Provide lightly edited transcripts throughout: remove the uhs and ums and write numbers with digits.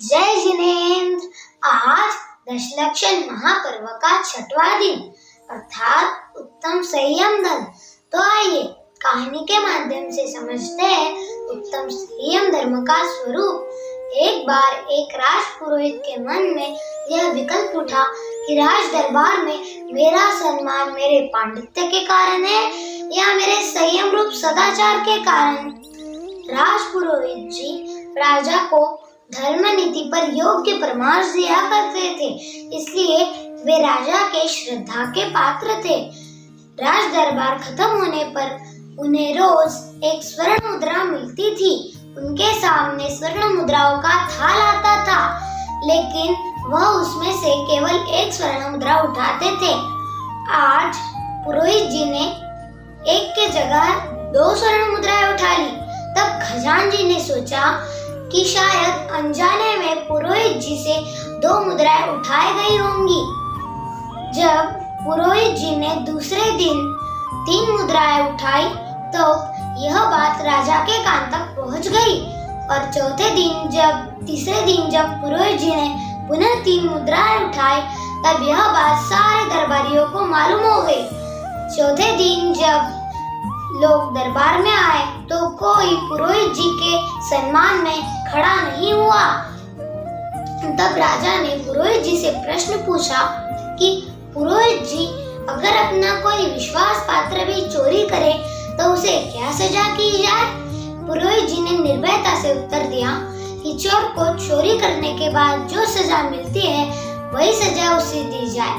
जय जिनेंद्र। आज दशलक्षण महापर्व का 6वां दिन अर्थात उत्तम संयम धर्म। तो आइए कहानी के माध्यम से समझते हैं उत्तम संयम धर्म का स्वरूप। एक बार एक राजपुरोहित के मन में यह विकल्प उठा कि राज दरबार में मेरा सम्मान मेरे पांडित्य के कारण है या मेरे संयम रूप सदाचार के कारण। राजपुरोहित जी राजा को धर्म नीति पर योग्य परामर्श दिया करते थे, इसलिए वे राजा के श्रद्धा के पात्र थे। राज दरबार खत्म होने पर उन्हें रोज एक स्वर्ण मुद्रा मिलती थी। उनके सामने स्वर्ण मुद्राओं का थाल आता था, लेकिन वह उसमें से केवल एक स्वर्ण मुद्रा उठाते थे। आज पुरोहित जी ने एक के जगह 2 स्वर्ण मुद्राएं उठा ली। तब खजांची ने सोचा कि शायद अनजाने में पुरोहित जी से 2 मुद्राएं उठाई गई होंगी। जब पुरोहित जी ने दूसरे दिन 3 मुद्राएं उठाई तो यह बात राजा के कान तक पहुंच गई और तीसरे दिन जब पुरोहित जी ने पुनः 3 मुद्राएं उठाई तब यह बात सारे दरबारियों को मालूम हो गई। चौथे दिन जब लोग दरबार में आए तो कोई पुरोहित जी के सम्मान में खड़ा नहीं हुआ। तब राजा ने पुरोहित जी से प्रश्न पूछा कि पुरोहित जी, अगर अपना कोई विश्वास पात्र भी चोरी करे तो उसे क्या सजा की जाए? पुरोहित जी ने निर्भयता से उत्तर दिया कि चोर को चोरी करने के बाद जो सजा मिलती है वही सजा उसे दी जाए।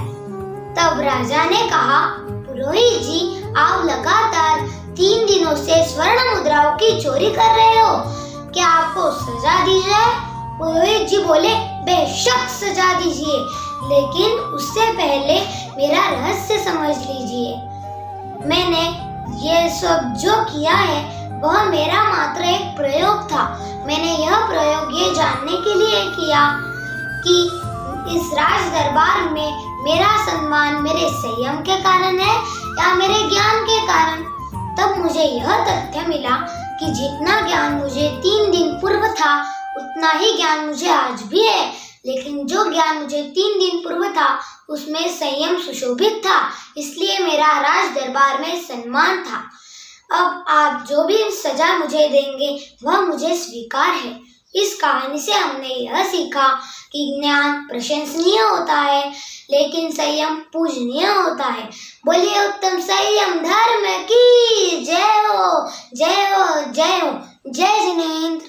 तब राजा ने कहा, पुरोहित जी, आप लगातार 3 दिनों से स्वर्ण मुद्राओं की चोरी कर रहे हो, क्या आपको सजा दी जाए? पुरोहित जी बोले, बेशक सजा दीजिए, लेकिन उससे पहले मेरा रहस्य समझ लीजिए। मैंने ये सब जो किया है वह मेरा मात्र एक प्रयोग था। मैंने यह प्रयोग ये जानने के लिए किया कि इस राज दरबार में मेरा सम्मान मेरे संयम के कारण है या मेरे ज्ञान के कारण। तब मुझे यह तथ्य मिला कि जितना ज्ञान मुझे 3 दिन पूर्व था उतना ही ज्ञान मुझे आज भी है, लेकिन जो ज्ञान मुझे 3 दिन पूर्व था उसमें संयम सुशोभित था, इसलिए मेरा राज दरबार में सम्मान था। अब आप जो भी सजा मुझे देंगे वह मुझे स्वीकार है। इस कहानी से हमने यह सीखा कि ज्ञान प्रशंसनीय होता है लेकिन संयम पूजनीय होता है। बोलिए उत्तम संयम धर्म की जय हो, जय हो, जय हो। जय जिनेंद्र।